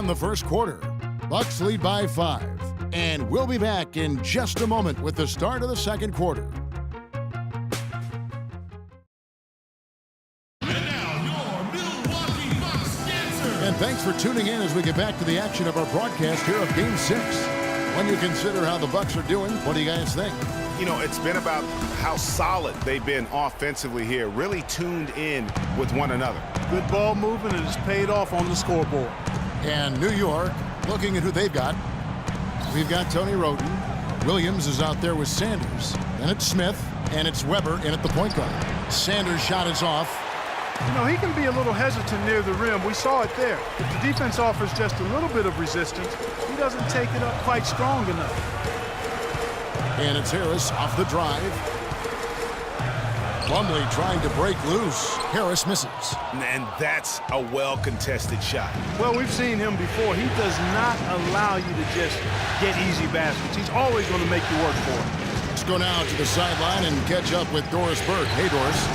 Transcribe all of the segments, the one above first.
the first quarter. Bucks lead by 5. And we'll be back in just a moment with the start of the second quarter. And thanks for tuning in as we get back to the action of our broadcast here of Game 6. When you consider how the Bucks are doing, what do you guys think? You know, it's been about how solid they've been offensively here, really tuned in with one another. Good ball movement, and it's paid off on the scoreboard. And New York, looking at who they've got. We've got Tony Roden. Williams is out there with Sanders. Then it's Smith, and it's Weber in at the point guard. Sanders' shot is off. You know, he can be a little hesitant near the rim. We saw it there. If the defense offers just a little bit of resistance, he doesn't take it up quite strong enough. And it's Harris off the drive. Plumlee trying to break loose. Harris misses. And that's a well-contested shot. Well, we've seen him before. He does not allow you to just get easy baskets. He's always going to make you work for it. Let's go now to the sideline and catch up with Doris Burke. Hey, Doris.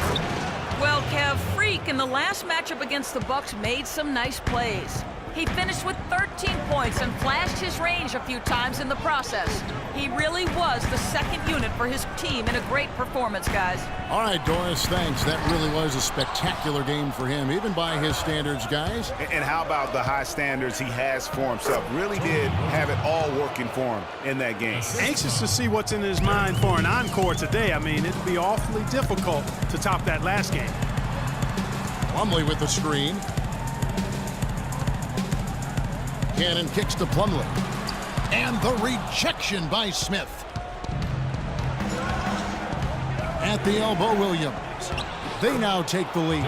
Well, Kev, Freak in the last matchup against the Bucks made some nice plays. He finished with 13 points and flashed his range a few times in the process. He really was the second unit for his team in a great performance, guys. All right, Doris, thanks. That really was a spectacular game for him, even by his standards, guys. And how about the high standards he has for himself? Really did have it all working for him in that game. Anxious to see what's in his mind for an encore today. I mean, it'd be awfully difficult to top that last game. Plumlee with the screen. Cannon kicks to Plumlee. And the rejection by Smith. At the elbow, Williams. They now take the lead.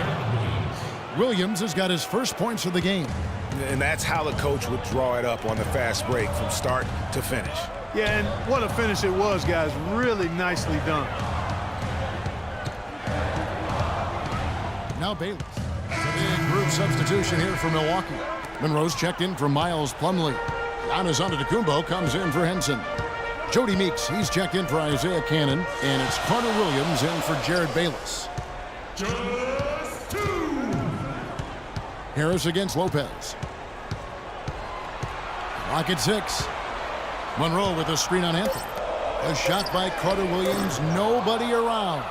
Williams has got his first points of the game. And that's how the coach would draw it up on the fast break from start to finish. Yeah, and what a finish it was, guys. Really nicely done. Now Bayless. Big group substitution here for Milwaukee. Monroe's checked in for Miles Plumlee. Giannis Antetokounmpo comes in for Henson. Jody Meeks, he's checked in for Isaiah Cannon. And it's Carter Williams in for Jared Bayless. Just 2. Harris against Lopez. Clock at 6. Monroe with a screen on Anthony. A shot by Carter Williams. Nobody around.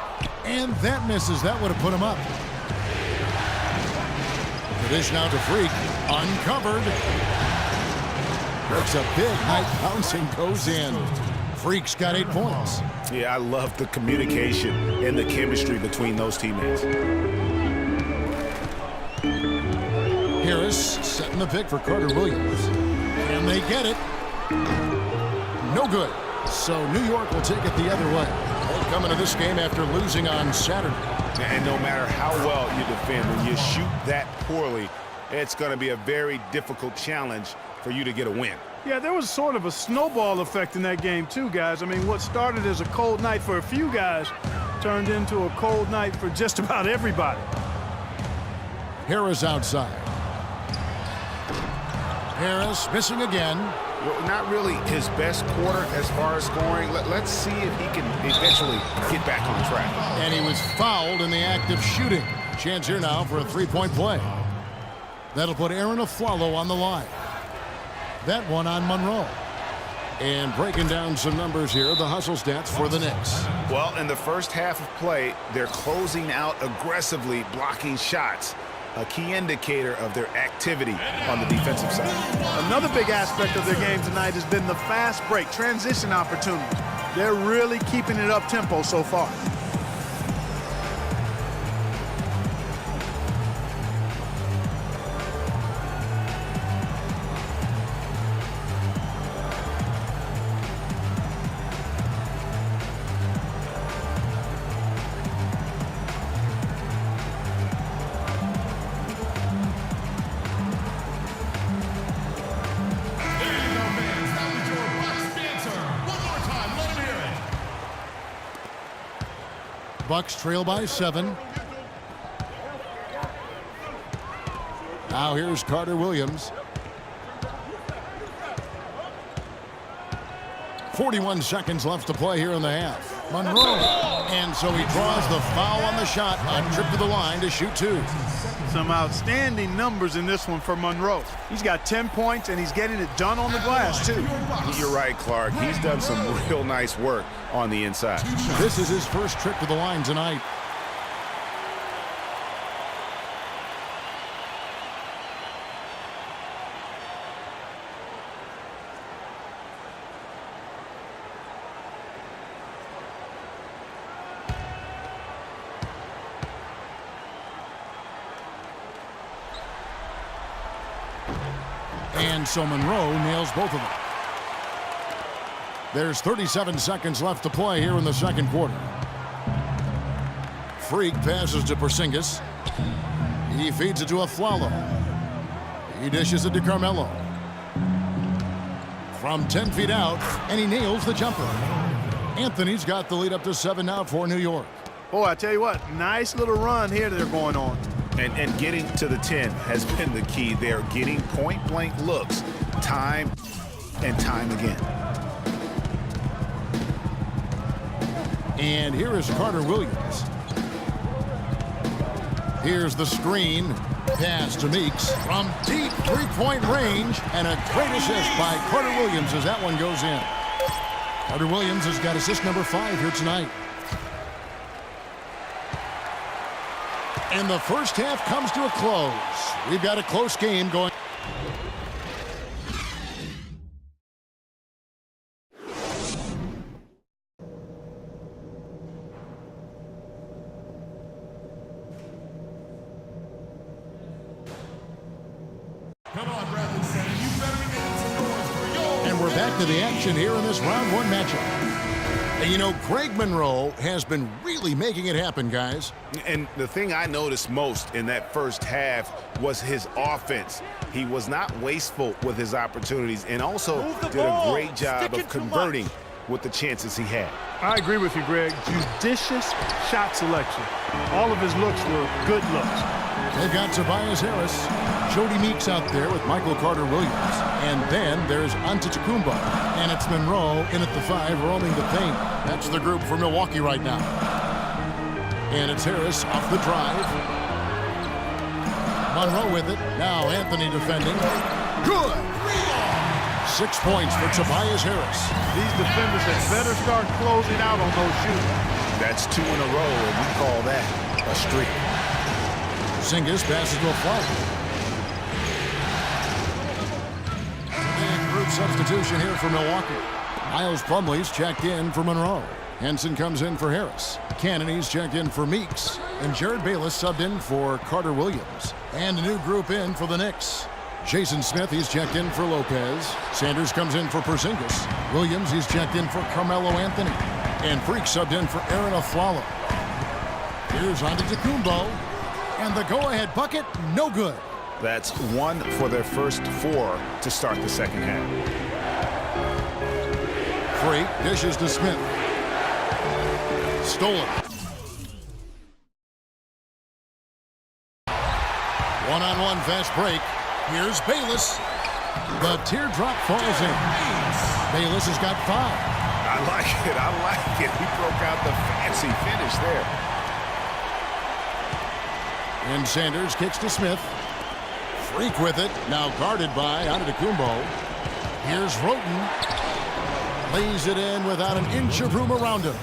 And that misses. That would have put him up. The dish now to Freak. Uncovered. Works a big height bouncing, goes in. Freak's got 8 points. Yeah, I love the communication and the chemistry between those teammates. Harris setting the pick for Carter Williams. And they get it. No good. So New York will take it the other way. They're coming to this game after losing on Saturday. And no matter how well you defend, when you shoot that poorly, it's going to be a very difficult challenge for you to get a win. Yeah, there was sort of a snowball effect in that game too, guys. I mean, what started as a cold night for a few guys turned into a cold night for just about everybody. Harris outside. Harris missing again. Well, not really his best quarter as far as scoring. Let's see if he can eventually get back on track. And he was fouled in the act of shooting. Chance here now for a three-point play. That'll put Aaron Aflalo on the line. That one on Monroe. And breaking down some numbers here, the hustle stats for the Knicks. Well, in the first half of play, they're closing out aggressively, blocking shots. A key indicator of their activity on the defensive side. Another big aspect of their game tonight has been the fast break, transition opportunities. They're really keeping it up tempo so far. Bucks trail by 7. Now here's Carter Williams. 41 seconds left to play here in the half. Monroe. And so he draws the foul on the shot. A trip to the line to shoot 2. Some outstanding numbers in this one for Monroe. He's got 10 points, and he's getting it done on the glass, too. You're right, Clark. He's done some real nice work on the inside. This is his first trip to the line tonight. And so Monroe nails both of them. There's 37 seconds left to play here in the second quarter. Freak passes to Porzingis. He feeds it to Afflalo. He dishes it to Carmelo. From 10 feet out, and he nails the jumper. Anthony's got the lead up to 7 now for New York. Boy, I tell you what, nice little run here they're going on. And getting to the 10 has been the key. They're getting point-blank looks time and time again. And here is Carter Williams. Here's the screen. Pass to Meeks from deep three-point range. And a great assist by Carter Williams as that one goes in. Carter Williams has got assist number 5 here tonight. And the first half comes to a close. We've got a close game going. Come on, Bradley Center. You better be making some noise for your... And we're back to the action here in this round 1 matchup. And you know, Greg Monroe has been really making it happen, guys. And the thing I noticed most in that first half was his offense. He was not wasteful with his opportunities and also did a great job of converting with the chances he had. I agree with you, Greg. Judicious shot selection. All of his looks were good looks. They've got Tobias Harris, Jody Meeks out there with Michael Carter Williams. And then there's Antetokounmpo. And it's Monroe in at the 5, roaming the paint. That's the group for Milwaukee right now. And it's Harris off the drive. Monroe with it. Now Anthony defending. Good! 6 points for Tobias Harris. These defenders had better start closing out on those shooters. That's 2 in a row, and we call that a streak. Porzingis passes to Afflalo. And group substitution here for Milwaukee. Miles Plumlee's checked in for Monroe. Henson comes in for Harris. Cannony's checked in for Meeks. And Jared Bayless subbed in for Carter Williams. And a new group in for the Knicks. Jason Smith, he's checked in for Lopez. Sanders comes in for Porzingis. Williams, he's checked in for Carmelo Anthony. And Freak subbed in for Aaron Afflalo. Here's Antetokounmpo. And the go-ahead bucket, no good. That's 1 for their first 4 to start the second half. Freak dishes to Smith. Stolen. One-on-one fast break. Here's Bayless. The teardrop falls in. Bayless has got 5. I like it. I like it. He broke out the fancy finish there. And Sanders kicks to Smith. Freak with it. Now guarded by Antetokounmpo. Here's Roten. Lays it in without an inch of room around him.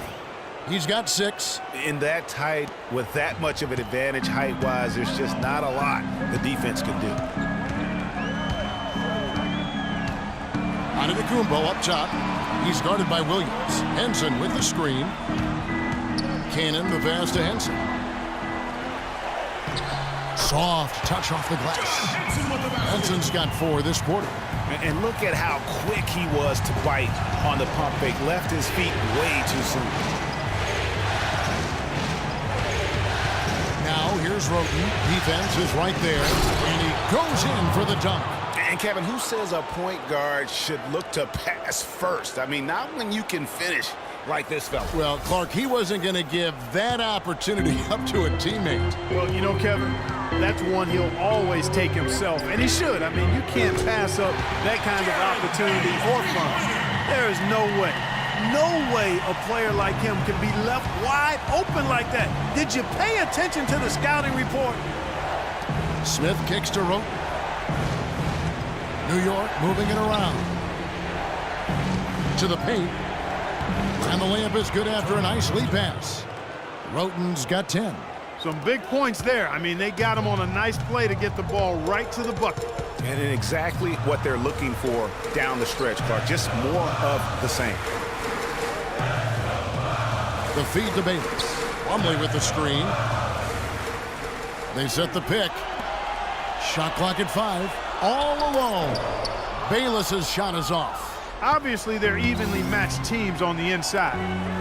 He's got 6. In that tight, with that much of an advantage height-wise, there's just not a lot the defense can do. Antetokounmpo up top. He's guarded by Williams. Henson with the screen. Cannon the pass to Henson. Soft touch off the glass. Henson's got 4 this quarter. And look at how quick he was to bite on the pump fake. Left his feet way too soon. Now here's Roten. Defense is right there. And he goes in for the dunk. And Kevin, who says a point guard should look to pass first? I mean, not when you can finish like this fella. Well, Clark, he wasn't going to give that opportunity up to a teammate. Well, you know, Kevin, that's one he'll always take himself, and he should. I mean, you can't pass up that kind of opportunity or fun. There is no way no way a player like him can be left wide open like that. Did you pay attention to the scouting report? Smith kicks to Roten. New York moving it around. To the paint. And the layup is good after a nice lead pass. Roten's got 10. Some big points there. I mean, they got him on a nice play to get the ball right to the bucket. And exactly what they're looking for down the stretch, Clark. Just more of the same. The feed to Bayless. Plumlee with the screen. They set the pick. Shot clock at 5. All alone. Bayless's shot is off. Obviously, they're evenly matched teams on the inside.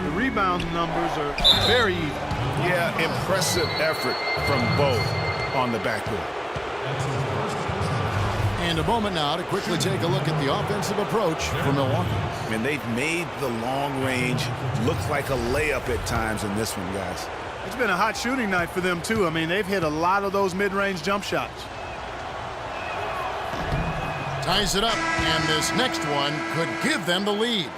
The rebound numbers are very even. Yeah, impressive effort from both on the backboard. And a moment now to quickly take a look at the offensive approach for Milwaukee. And they've made the long range look like a layup at times in this one, guys. It's been a hot shooting night for them, too. I mean, they've hit a lot of those mid-range jump shots. Ties it up, and this next one could give them the lead.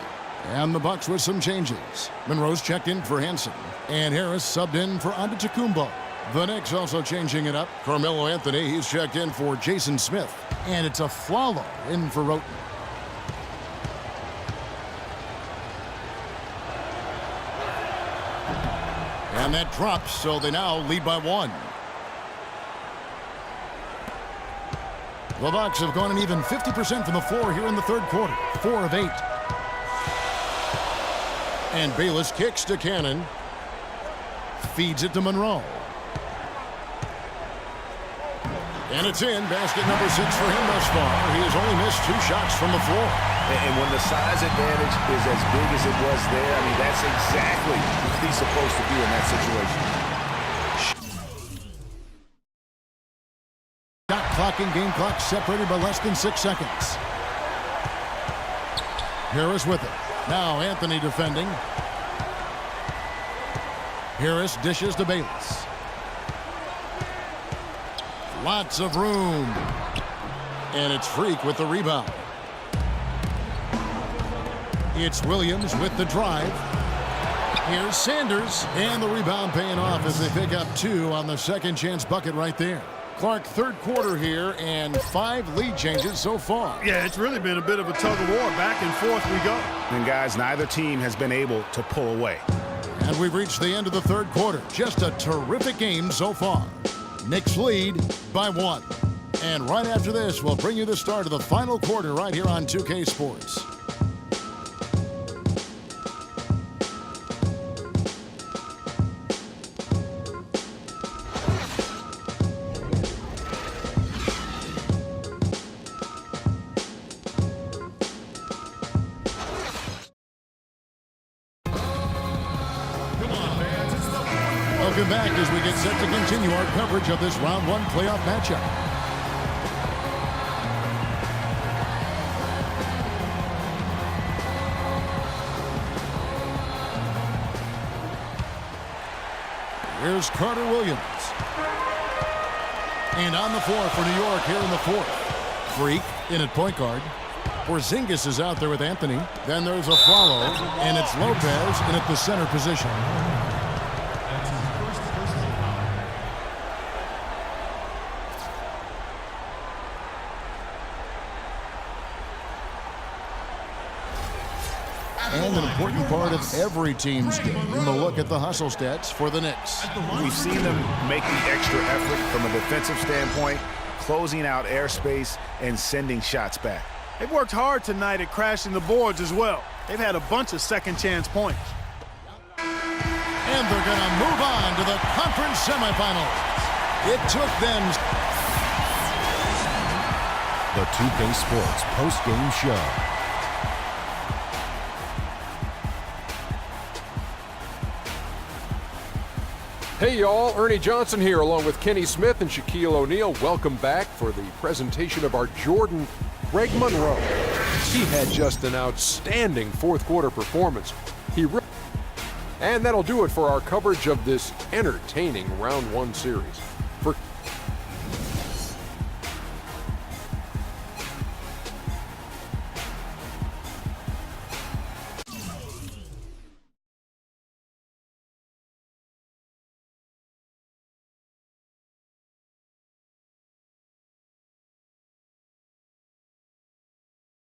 And the Bucks with some changes. Monroe's checked in for Henson, and Harris subbed in for Antetokounmpo. The Knicks also changing it up. Carmelo Anthony, he's checked in for Jason Smith. And it's a Flalo in for Roten. And that drops, so they now lead by 1. The Bucks have gone an even 50% from the floor here in the third quarter. 4 of 8. And Bayless kicks to Cannon. Feeds it to Monroe. And it's in. Basket number 6 for him thus far. He has only missed 2 shots from the floor. And when the size advantage is as big as it was there, I mean, that's exactly what he's supposed to do in that situation. Shot clock and game clock separated by less than 6 seconds. Harris with it. Now Anthony defending. Harris dishes to Bayless. Lots of room. And it's Freak with the rebound. It's Williams with the drive. Here's Sanders. And the rebound paying off as they pick up 2 on the second chance bucket right there. Clark, third quarter here, and 5 lead changes so far. Yeah, it's really been a bit of a tug of war. Back and forth we go. And, guys, neither team has been able to pull away. And we've reached the end of the third quarter. Just a terrific game so far. Knicks lead by 1. And right after this, we'll bring you the start of the final quarter right here on 2K Sports. Welcome back as we get set to continue our coverage of this round 1 playoff matchup. Here's Carter Williams. And on the floor for New York here in the 4th. Freak in at point guard. Porzingis is out there with Anthony. Then there's a follow, and it's Lopez in at the center position. And an important part of every team's game in the look at the hustle stats for the Knicks. We've seen them make the extra effort from a defensive standpoint, closing out airspace and sending shots back. They've worked hard tonight at crashing the boards as well. They've had a bunch of second chance points. And they're going to move on to the conference semifinals. It took them. The 2K Sports post-game show. Hey y'all, Ernie Johnson here along with Kenny Smith and Shaquille O'Neal. Welcome back for the presentation of our Jordan Greg Monroe. He had just an outstanding fourth quarter performance. And that'll do it for our coverage of this entertaining round 1 series.